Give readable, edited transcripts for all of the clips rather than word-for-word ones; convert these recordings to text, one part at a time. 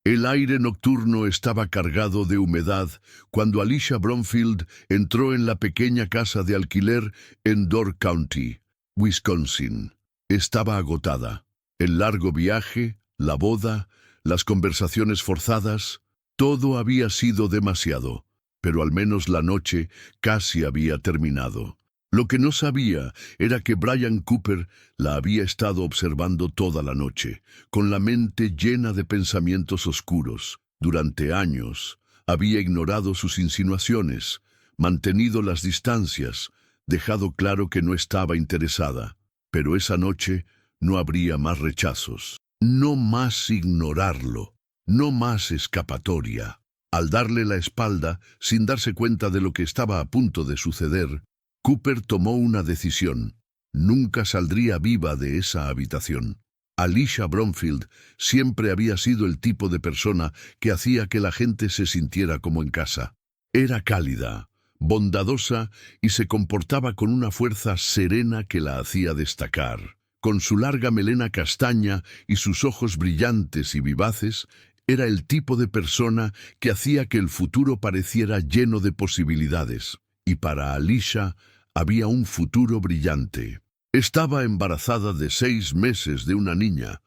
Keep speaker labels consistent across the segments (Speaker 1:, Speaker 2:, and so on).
Speaker 1: El aire nocturno estaba cargado de humedad cuando Alicia Bromfield entró en la pequeña casa de alquiler en Door County, Wisconsin. Estaba agotada. El largo viaje, la boda, las conversaciones forzadas, todo había sido demasiado, pero al menos la noche casi había terminado. Lo que no sabía era que Brian Cooper la había estado observando toda la noche, con la mente llena de pensamientos oscuros. Durante años había ignorado sus insinuaciones, mantenido las distancias, dejado claro que no estaba interesada. Pero esa noche no habría más rechazos. No más ignorarlo, no más escapatoria. Al darle la espalda, sin darse cuenta de lo que estaba a punto de suceder, Cooper tomó una decisión. Nunca saldría viva de esa habitación. Alicia Bromfield siempre había sido el tipo de persona que hacía que la gente se sintiera como en casa. Era cálida, bondadosa y se comportaba con una fuerza serena que la hacía destacar. Con su larga melena castaña y sus ojos brillantes y vivaces, era el tipo de persona que hacía que el futuro pareciera lleno de posibilidades. Y para Alicia había un futuro brillante. Estaba embarazada de 6 meses de una niña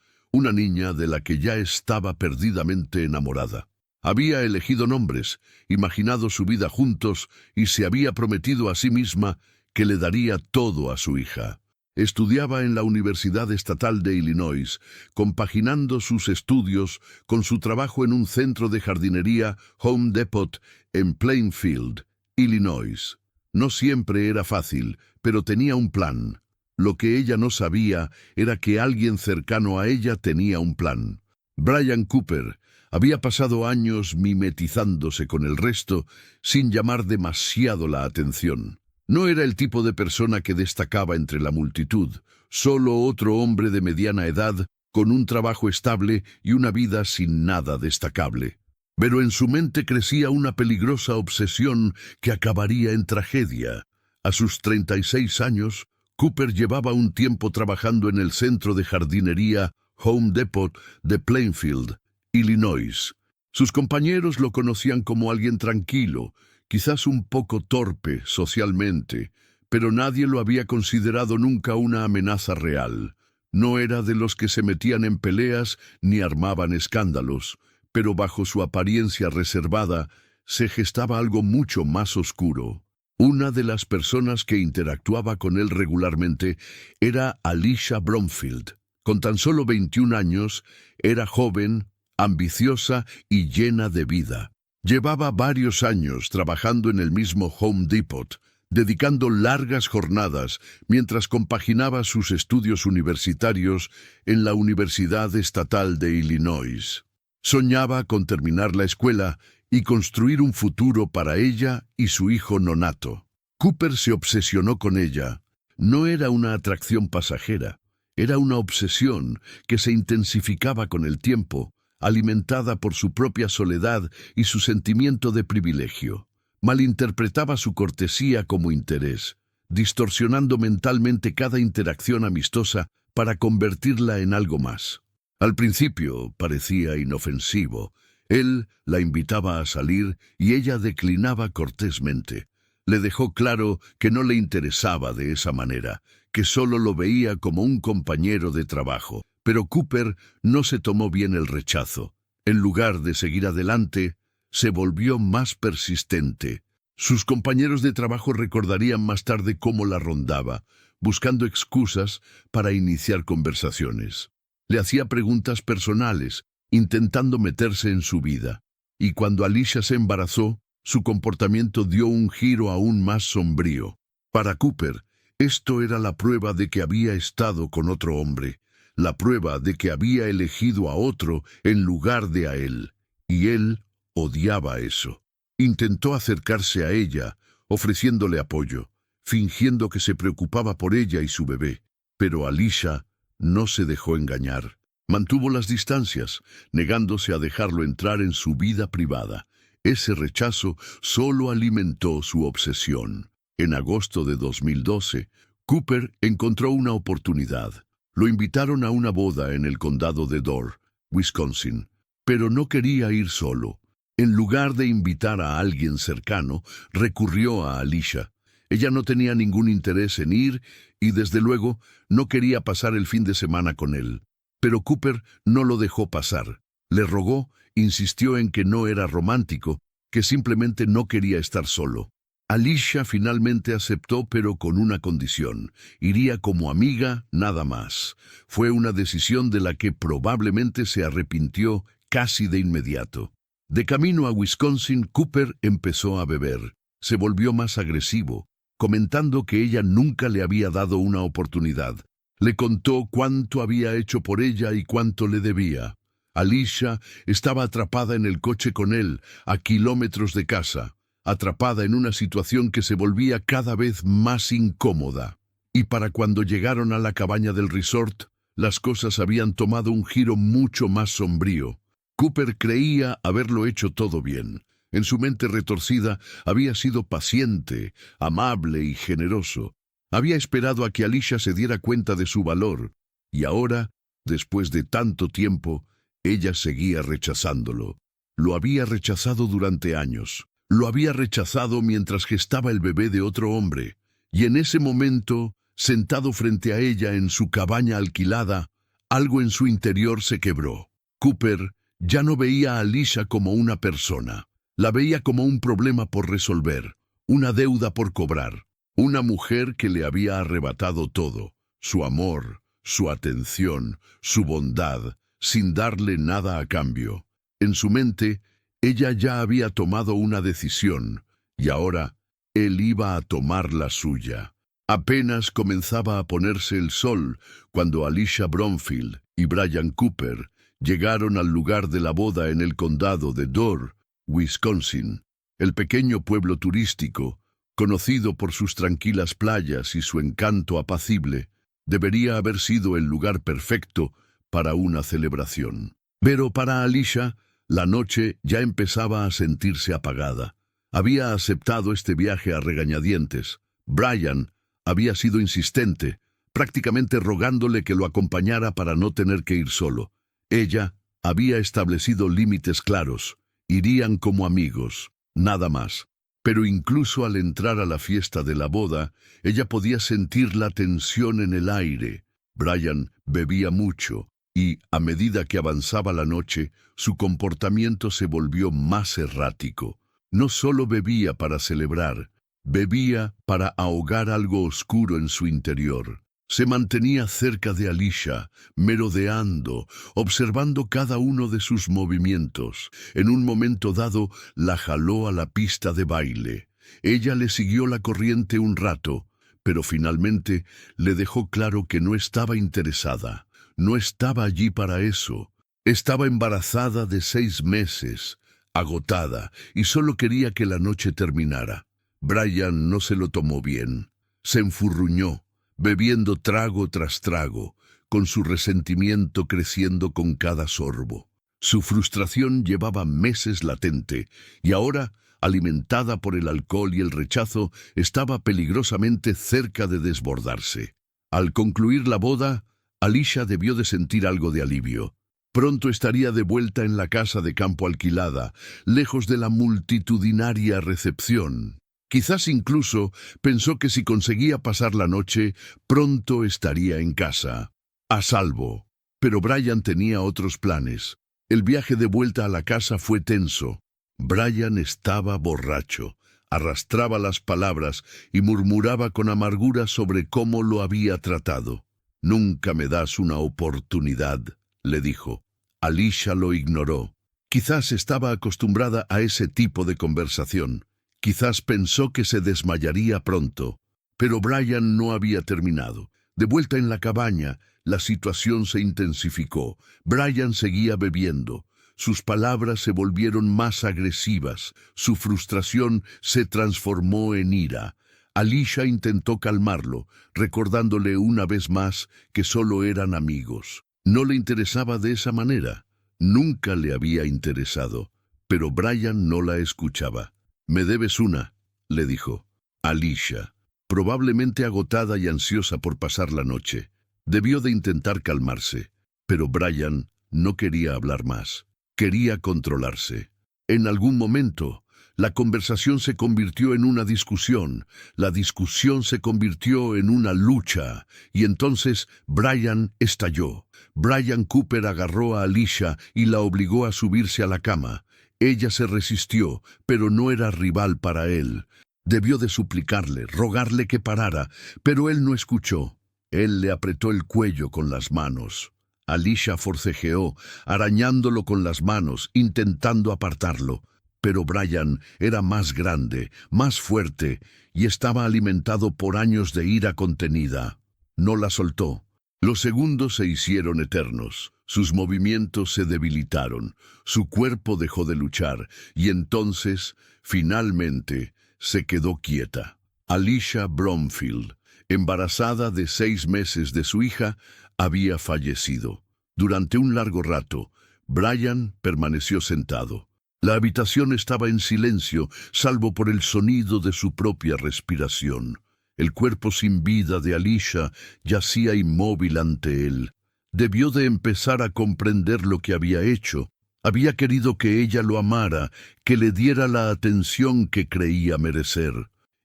Speaker 1: de la que ya estaba perdidamente enamorada. Había elegido nombres, imaginado su vida juntos y se había prometido a sí misma que le daría todo a su hija. Estudiaba en la Universidad Estatal de Illinois, compaginando sus estudios con su trabajo en un centro de jardinería Home Depot en Plainfield, Illinois. No siempre era fácil, pero tenía un plan. Lo que ella no sabía era que alguien cercano a ella tenía un plan. Brian Cooper había pasado años mimetizándose con el resto sin llamar demasiado la atención. No era el tipo de persona que destacaba entre la multitud, solo otro hombre de mediana edad con un trabajo estable y una vida sin nada destacable. Pero en su mente crecía una peligrosa obsesión que acabaría en tragedia. A sus 36 años, Cooper llevaba un tiempo trabajando en el centro de jardinería Home Depot de Plainfield, Illinois. Sus compañeros lo conocían como alguien tranquilo, quizás un poco torpe socialmente, pero nadie lo había considerado nunca una amenaza real. No era de los que se metían en peleas ni armaban escándalos, pero bajo su apariencia reservada se gestaba algo mucho más oscuro. Una de las personas que interactuaba con él regularmente era Alicia Bromfield. Con tan solo 21 años, era joven, ambiciosa y llena de vida. Llevaba varios años trabajando en el mismo Home Depot, dedicando largas jornadas mientras compaginaba sus estudios universitarios en la Universidad Estatal de Illinois. Soñaba con terminar la escuela y construir un futuro para ella y su hijo nonato. Cooper se obsesionó con ella. No era una atracción pasajera, era una obsesión que se intensificaba con el tiempo, alimentada por su propia soledad y su sentimiento de privilegio. Malinterpretaba su cortesía como interés, distorsionando mentalmente cada interacción amistosa para convertirla en algo más. Al principio parecía inofensivo. Él la invitaba a salir y ella declinaba cortésmente. Le dejó claro que no le interesaba de esa manera, que solo lo veía como un compañero de trabajo. Pero Cooper no se tomó bien el rechazo. En lugar de seguir adelante, se volvió más persistente. Sus compañeros de trabajo recordarían más tarde cómo la rondaba, buscando excusas para iniciar conversaciones. Le hacía preguntas personales, intentando meterse en su vida. Y cuando Alicia se embarazó, su comportamiento dio un giro aún más sombrío. Para Cooper, esto era la prueba de que había estado con otro hombre, la prueba de que había elegido a otro en lugar de a él. Y él odiaba eso. Intentó acercarse a ella, ofreciéndole apoyo, fingiendo que se preocupaba por ella y su bebé. Pero Alicia no se dejó engañar. Mantuvo las distancias, negándose a dejarlo entrar en su vida privada. Ese rechazo solo alimentó su obsesión. En agosto de 2012, Cooper encontró una oportunidad. Lo invitaron a una boda en el condado de Door, Wisconsin. pero no quería ir solo. En lugar de invitar a alguien cercano, recurrió a Alicia. Ella no tenía ningún interés en ir y, desde luego, no quería pasar el fin de semana con él. Pero Cooper no lo dejó pasar. Le rogó, insistió en que no era romántico, que simplemente no quería estar solo. Alicia finalmente aceptó, pero con una condición: iría como amiga, nada más. Fue una decisión de la que probablemente se arrepintió casi de inmediato. De camino a Wisconsin, Cooper empezó a beber. Se volvió más agresivo, comentando que ella nunca le había dado una oportunidad. Le contó cuánto había hecho por ella y cuánto le debía. Alicia estaba atrapada en el coche con él, a kilómetros de casa, atrapada en una situación que se volvía cada vez más incómoda. Y para cuando llegaron a la cabaña del resort, las cosas habían tomado un giro mucho más sombrío. Cooper creía haberlo hecho todo bien. En su mente retorcida había sido paciente, amable y generoso. Había esperado a que Alicia se diera cuenta de su valor. Y ahora, después de tanto tiempo, ella seguía rechazándolo. Lo había rechazado durante años. Lo había rechazado mientras gestaba el bebé de otro hombre. Y en ese momento, sentado frente a ella en su cabaña alquilada, algo en su interior se quebró. Cooper ya no veía a Alicia como una persona. La veía como un problema por resolver, una deuda por cobrar, una mujer que le había arrebatado todo: su amor, su atención, su bondad, sin darle nada a cambio. En su mente, ella ya había tomado una decisión, y ahora él iba a tomar la suya. Apenas comenzaba a ponerse el sol cuando Alicia Bromfield y Brian Cooper llegaron al lugar de la boda en el condado de Door, Wisconsin. El pequeño pueblo turístico, conocido por sus tranquilas playas y su encanto apacible, debería haber sido el lugar perfecto para una celebración. Pero para Alicia, la noche ya empezaba a sentirse apagada. Había aceptado este viaje a regañadientes. Brian había sido insistente, prácticamente rogándole que lo acompañara para no tener que ir solo. Ella había establecido límites claros: irían como amigos, nada más. Pero incluso al entrar a la fiesta de la boda, ella podía sentir la tensión en el aire. Brian bebía mucho, y, a medida que avanzaba la noche, su comportamiento se volvió más errático. No solo bebía para celebrar, bebía para ahogar algo oscuro en su interior. Se mantenía cerca de Alicia, merodeando, observando cada uno de sus movimientos. En un momento dado, la jaló a la pista de baile. Ella le siguió la corriente un rato, pero finalmente le dejó claro que no estaba interesada. No estaba allí para eso. Estaba embarazada de 6 meses, agotada, y solo quería que la noche terminara. Brian no se lo tomó bien. Se enfurruñó, bebiendo trago tras trago, con su resentimiento creciendo con cada sorbo. Su frustración llevaba meses latente, y ahora, alimentada por el alcohol y el rechazo, estaba peligrosamente cerca de desbordarse. Al concluir la boda, Alicia debió de sentir algo de alivio. Pronto estaría de vuelta en la casa de campo alquilada, lejos de la multitudinaria recepción. Quizás incluso pensó que si conseguía pasar la noche, pronto estaría en casa, a salvo. Pero Brian tenía otros planes. El viaje de vuelta a la casa fue tenso. Brian estaba borracho, arrastraba las palabras y murmuraba con amargura sobre cómo lo había tratado. «Nunca me das una oportunidad», le dijo. Alicia lo ignoró. Quizás estaba acostumbrada a ese tipo de conversación. Quizás pensó que se desmayaría pronto. Pero Brian no había terminado. De vuelta en la cabaña, la situación se intensificó. Brian seguía bebiendo. Sus palabras se volvieron más agresivas. Su frustración se transformó en ira. Alicia intentó calmarlo, recordándole una vez más que solo eran amigos. No le interesaba de esa manera. Nunca le había interesado. Pero Brian no la escuchaba. «Me debes una», le dijo. Alicia, probablemente agotada y ansiosa por pasar la noche, debió de intentar calmarse, pero Brian no quería hablar más. Quería controlarse. En algún momento, la conversación se convirtió en una discusión, la discusión se convirtió en una lucha, y entonces Brian estalló. Brian Cooper agarró a Alicia y la obligó a subirse a la cama. Ella se resistió, pero no era rival para él. Debió de suplicarle, rogarle que parara, pero él no escuchó. Él le apretó el cuello con las manos. Alicia forcejeó, arañándolo con las manos, intentando apartarlo. Pero Brian era más grande, más fuerte, y estaba alimentado por años de ira contenida. No la soltó. Los segundos se hicieron eternos. Sus movimientos se debilitaron. Su cuerpo dejó de luchar, y entonces, finalmente, se quedó quieta. Alicia Bromfield, embarazada de 6 meses de su hija, había fallecido. Durante un largo rato, Brian permaneció sentado. La habitación estaba en silencio, salvo por el sonido de su propia respiración. El cuerpo sin vida de Alicia yacía inmóvil ante él. Debió de empezar a comprender lo que había hecho. Había querido que ella lo amara, que le diera la atención que creía merecer.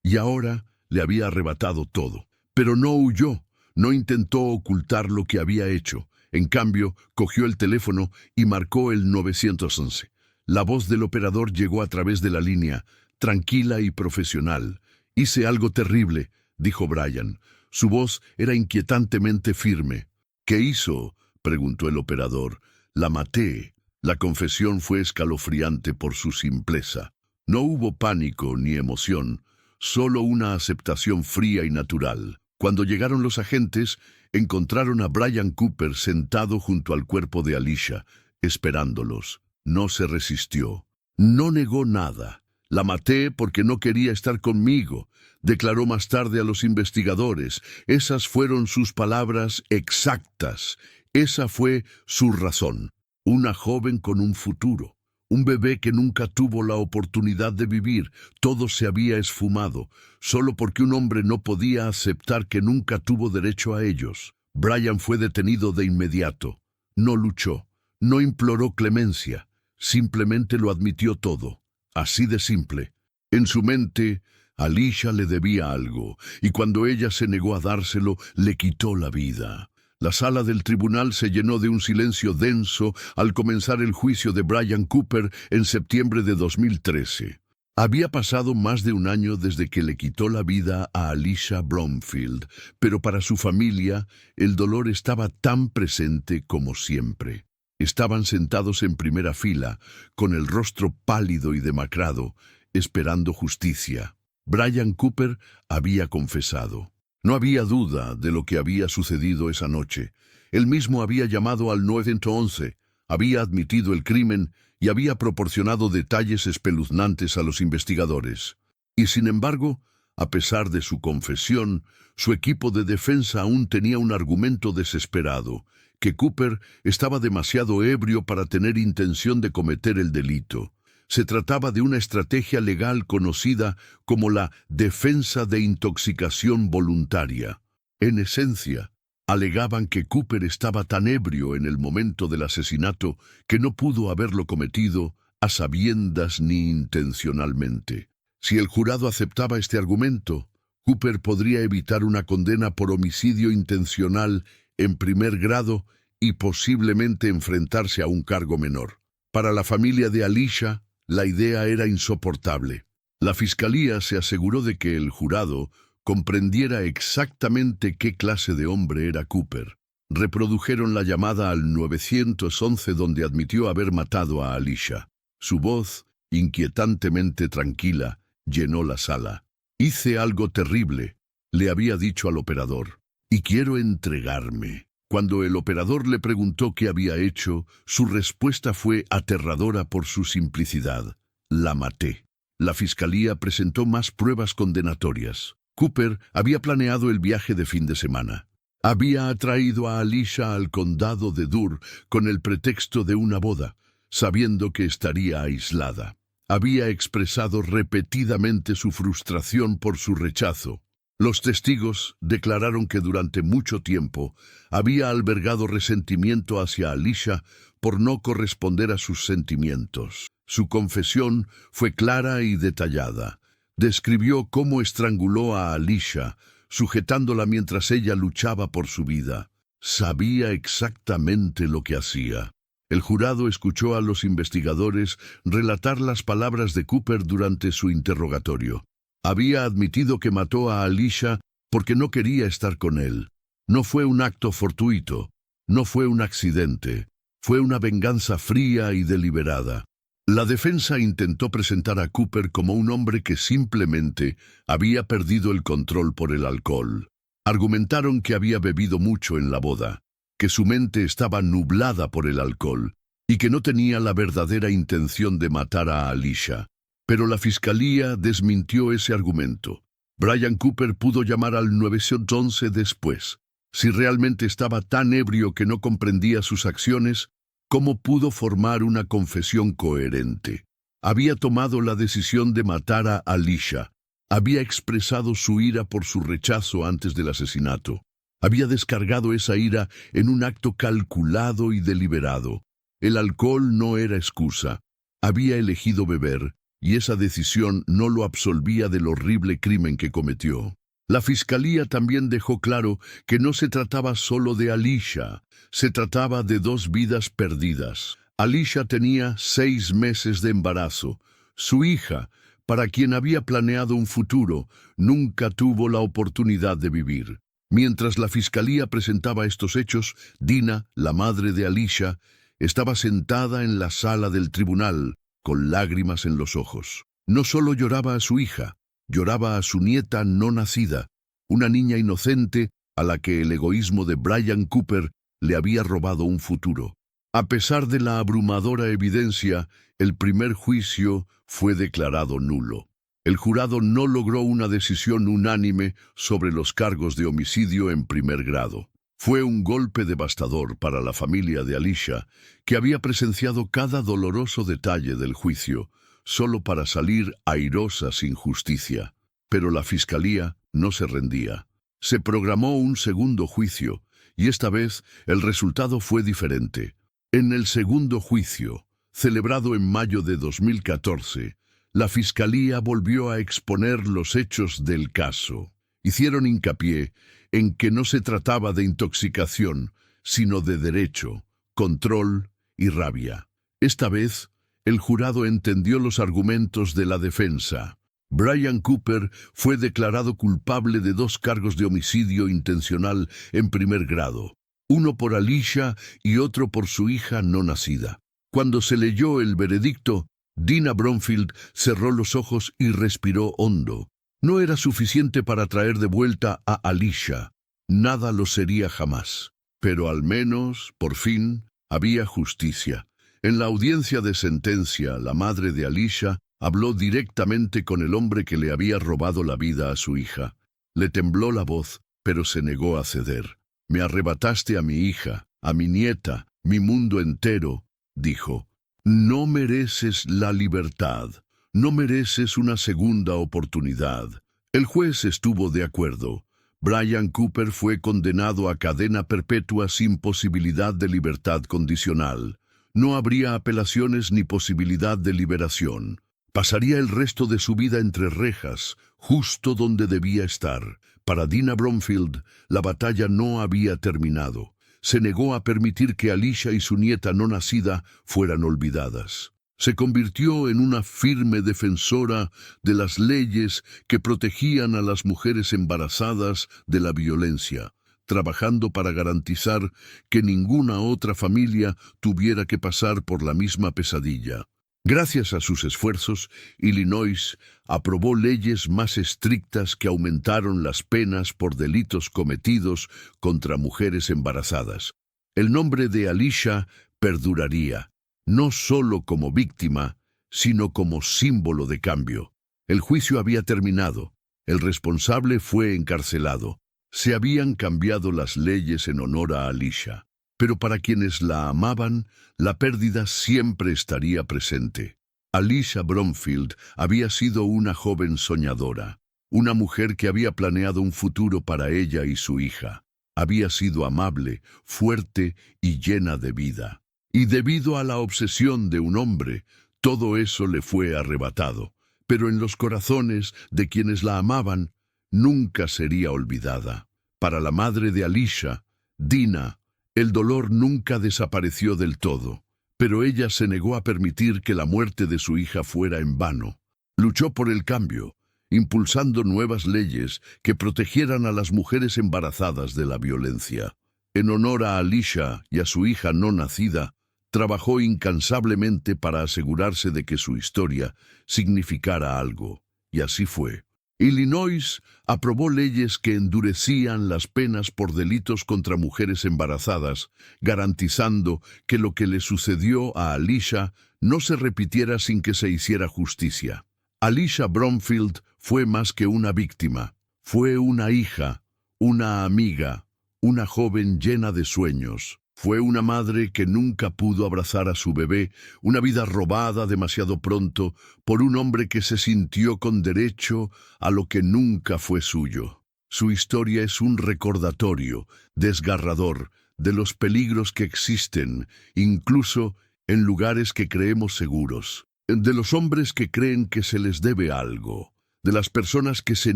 Speaker 1: Y ahora le había arrebatado todo. Pero no huyó, no intentó ocultar lo que había hecho. En cambio, cogió el teléfono y marcó el 911. La voz del operador llegó a través de la línea, tranquila y profesional. «Hice algo terrible», dijo Brian. Su voz era inquietantemente firme. «¿Qué hizo?», preguntó el operador. «La maté». La confesión fue escalofriante por su simpleza. No hubo pánico ni emoción, solo una aceptación fría y natural. Cuando llegaron los agentes, encontraron a Brian Cooper sentado junto al cuerpo de Alicia, esperándolos. No se resistió. No negó nada. «La maté porque no quería estar conmigo», declaró más tarde a los investigadores. Esas fueron sus palabras exactas. Esa fue su razón. Una joven con un futuro. Un bebé que nunca tuvo la oportunidad de vivir. Todo se había esfumado, solo porque un hombre no podía aceptar que nunca tuvo derecho a ellos. Brian fue detenido de inmediato. No luchó. No imploró clemencia. Simplemente lo admitió todo. Así de simple. En su mente, Alicia le debía algo, y cuando ella se negó a dárselo, le quitó la vida. La sala del tribunal se llenó de un silencio denso al comenzar el juicio de Brian Cooper en septiembre de 2013. Había pasado más de un año desde que le quitó la vida a Alicia Bromfield, pero para su familia el dolor estaba tan presente como siempre. Estaban sentados en primera fila, con el rostro pálido y demacrado, esperando justicia. Brian Cooper había confesado. No había duda de lo que había sucedido esa noche. Él mismo había llamado al 911, había admitido el crimen y había proporcionado detalles espeluznantes a los investigadores. Y sin embargo, a pesar de su confesión, su equipo de defensa aún tenía un argumento desesperado, que Cooper estaba demasiado ebrio para tener intención de cometer el delito. Se trataba de una estrategia legal conocida como la defensa de intoxicación voluntaria. En esencia, alegaban que Cooper estaba tan ebrio en el momento del asesinato que no pudo haberlo cometido a sabiendas ni intencionalmente. Si el jurado aceptaba este argumento, Cooper podría evitar una condena por homicidio intencional en primer grado y posiblemente enfrentarse a un cargo menor. Para la familia de Alicia, la idea era insoportable. La fiscalía se aseguró de que el jurado comprendiera exactamente qué clase de hombre era Cooper. Reprodujeron la llamada al 911 donde admitió haber matado a Alicia. Su voz, inquietantemente tranquila, llenó la sala. «Hice algo terrible», le había dicho al operador, «y quiero entregarme». Cuando el operador le preguntó qué había hecho, su respuesta fue aterradora por su simplicidad. «La maté». La fiscalía presentó más pruebas condenatorias. Cooper había planeado el viaje de fin de semana. Había atraído a Alicia al condado de Durr con el pretexto de una boda, sabiendo que estaría aislada. Había expresado repetidamente su frustración por su rechazo. Los testigos declararon que durante mucho tiempo había albergado resentimiento hacia Alicia por no corresponder a sus sentimientos. Su confesión fue clara y detallada. Describió cómo estranguló a Alicia, sujetándola mientras ella luchaba por su vida. Sabía exactamente lo que hacía. El jurado escuchó a los investigadores relatar las palabras de Cooper durante su interrogatorio. Había admitido que mató a Alicia porque no quería estar con él. No fue un acto fortuito, no fue un accidente, fue una venganza fría y deliberada. La defensa intentó presentar a Cooper como un hombre que simplemente había perdido el control por el alcohol. Argumentaron que había bebido mucho en la boda, que su mente estaba nublada por el alcohol y que no tenía la verdadera intención de matar a Alicia. Pero la fiscalía desmintió ese argumento. Brian Cooper pudo llamar al 911 después. Si realmente estaba tan ebrio que no comprendía sus acciones, ¿cómo pudo formar una confesión coherente? Había tomado la decisión de matar a Alicia. Había expresado su ira por su rechazo antes del asesinato. Había descargado esa ira en un acto calculado y deliberado. El alcohol no era excusa. Había elegido beber, y esa decisión no lo absolvía del horrible crimen que cometió. La fiscalía también dejó claro que no se trataba solo de Alicia, se trataba de dos vidas perdidas. Alicia tenía 6 meses de embarazo. Su hija, para quien había planeado un futuro, nunca tuvo la oportunidad de vivir. Mientras la fiscalía presentaba estos hechos, Dina, la madre de Alicia, estaba sentada en la sala del tribunal, con lágrimas en los ojos. No solo lloraba a su hija, lloraba a su nieta no nacida, una niña inocente a la que el egoísmo de Brian Cooper le había robado un futuro. A pesar de la abrumadora evidencia, el primer juicio fue declarado nulo. El jurado no logró una decisión unánime sobre los cargos de homicidio en primer grado. Fue un golpe devastador para la familia de Alicia, que había presenciado cada doloroso detalle del juicio, solo para salir airosa sin justicia. Pero la fiscalía no se rendía. Se programó un segundo juicio, y esta vez el resultado fue diferente. En el segundo juicio, celebrado en mayo de 2014, la fiscalía volvió a exponer los hechos del caso. Hicieron hincapié en que no se trataba de intoxicación, sino de derecho, control y rabia. Esta vez, el jurado entendió los argumentos de la defensa. Brian Cooper fue declarado culpable de 2 cargos de homicidio intencional en primer grado, uno por Alicia y otro por su hija no nacida. Cuando se leyó el veredicto, Dina Bromfield cerró los ojos y respiró hondo. No era suficiente para traer de vuelta a Alicia. Nada lo sería jamás. Pero al menos, por fin, había justicia. En la audiencia de sentencia, la madre de Alicia habló directamente con el hombre que le había robado la vida a su hija. Le tembló la voz, pero se negó a ceder. «Me arrebataste a mi hija, a mi nieta, mi mundo entero», dijo. «No mereces la libertad. No mereces una segunda oportunidad». El juez estuvo de acuerdo. Brian Cooper fue condenado a cadena perpetua sin posibilidad de libertad condicional. No habría apelaciones ni posibilidad de liberación. Pasaría el resto de su vida entre rejas, justo donde debía estar. Para Dina Bromfield, la batalla no había terminado. Se negó a permitir que Alicia y su nieta no nacida fueran olvidadas. Se convirtió en una firme defensora de las leyes que protegían a las mujeres embarazadas de la violencia, trabajando para garantizar que ninguna otra familia tuviera que pasar por la misma pesadilla. Gracias a sus esfuerzos, Illinois aprobó leyes más estrictas que aumentaron las penas por delitos cometidos contra mujeres embarazadas. El nombre de Alicia perduraría, no solo como víctima, sino como símbolo de cambio. El juicio había terminado. El responsable fue encarcelado. Se habían cambiado las leyes en honor a Alicia. Pero para quienes la amaban, la pérdida siempre estaría presente. Alicia Bromfield había sido una joven soñadora, una mujer que había planeado un futuro para ella y su hija. Había sido amable, fuerte y llena de vida. Y debido a la obsesión de un hombre, todo eso le fue arrebatado. Pero en los corazones de quienes la amaban, nunca sería olvidada. Para la madre de Alicia, Dina, el dolor nunca desapareció del todo, pero ella se negó a permitir que la muerte de su hija fuera en vano. Luchó por el cambio, impulsando nuevas leyes que protegieran a las mujeres embarazadas de la violencia. En honor a Alicia y a su hija no nacida, trabajó incansablemente para asegurarse de que su historia significara algo, y así fue. Illinois aprobó leyes que endurecían las penas por delitos contra mujeres embarazadas, garantizando que lo que le sucedió a Alicia no se repitiera sin que se hiciera justicia. Alicia Bromfield fue más que una víctima, fue una hija, una amiga, una joven llena de sueños. Fue una madre que nunca pudo abrazar a su bebé, una vida robada demasiado pronto por un hombre que se sintió con derecho a lo que nunca fue suyo. Su historia es un recordatorio desgarrador de los peligros que existen, incluso en lugares que creemos seguros, de los hombres que creen que se les debe algo, de las personas que se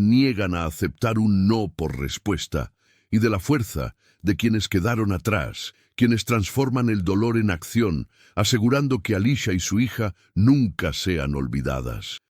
Speaker 1: niegan a aceptar un no por respuesta, y de la fuerza de quienes quedaron atrás, quienes transforman el dolor en acción, asegurando que Alicia y su hija nunca sean olvidadas.